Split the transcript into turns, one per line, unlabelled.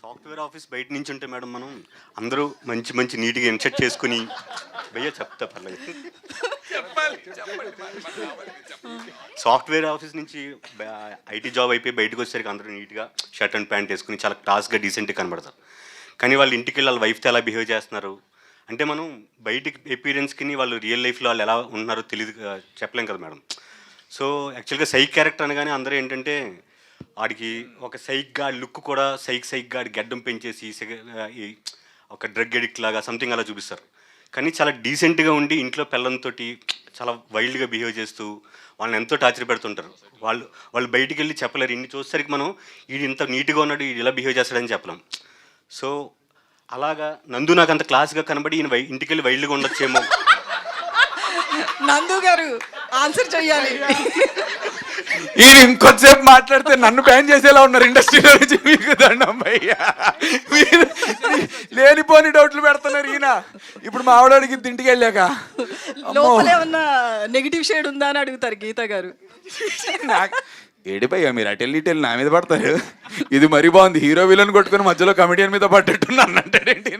Software office బయట నుంచి ఉంటే మేడం మనం అందరూ మంచి మంచి నీట్గా ఇన్సెట్ చేసుకుని భయ్యా చెప్తా పర్లేదు. సాఫ్ట్వేర్ ఆఫీస్ నుంచి ఐటీ జాబ్ అయిపోయి బయటకు వచ్చేసరికి అందరూ నీట్గా షర్ట్ అండ్ ప్యాంట్ వేసుకుని చాలా క్లాస్గా డీసెంట్గా కనబడతారు. కానీ వాళ్ళు ఇంటికి వెళ్ళి వాళ్ళ వైఫ్తో ఎలా బిహేవ్ చేస్తున్నారు అంటే మనం బయటికి ఎపీరియన్స్కి వాళ్ళు రియల్ లైఫ్లో వాళ్ళు ఎలా ఉంటున్నారో తెలియదు, చెప్పలేం కదా మేడం. సో యాక్చువల్గా సైక్ క్యారెక్టర్ అనగానే అందరూ ఏంటంటే వాడికి ఒక సైక్గా లుక్ కూడా సైక్గా గడ్డం పెంచేసి ఒక డ్రగ్ ఎడిక్ట్ లాగా సంథింగ్ అలా చూపిస్తారు. కానీ చాలా డీసెంట్గా ఉండి ఇంట్లో పిల్లలతో చాలా వైల్డ్గా బిహేవ్ చేస్తూ వాళ్ళని ఎంతో టార్చర్ పెడుతుంటారు. వాళ్ళు బయటికి వెళ్ళి చెప్పలేరు. ఇన్ని చూసేసరికి మనం వీడు ఇంత నీట్గా ఉన్నాడు, వీడు ఇలా బిహేవ్ చేస్తాడని చెప్పలేం. సో అలాగా నందు నాకు అంత క్లాస్గా కనబడి ఈయన ఇంటికి వెళ్ళి వైల్డ్గా ఉండొచ్చేమో.
నందు గారు ఆన్సర్ చెయ్యాలి.
ఈయన ఇంకొంచెంసేపు మాట్లాడితే నన్ను బ్యాన్ చేసేలా ఉన్నారు ఇండస్ట్రీలో నుంచి. మీకు దండం భయ్యా, మీరు లేనిపోని డౌట్లు పెడుతున్నారు. ఈయన ఇప్పుడు మా ఆవిడకి ఇంటికి వెళ్ళాక
లోపల ఏమన్నా నెగిటివ్ షేడ్ ఉందా అని అడుగుతారు గీత గారు.
ఏడిపోయా మీరు అటెళ్ళి ఇటెళ్ళి నా మీద పడతారు. ఇది మరీ బాగుంది, హీరో విలన్ కొట్టుకుని మధ్యలో కమెడియన్ మీద పడ్డట్టు నన్ను అంటాడేంటి.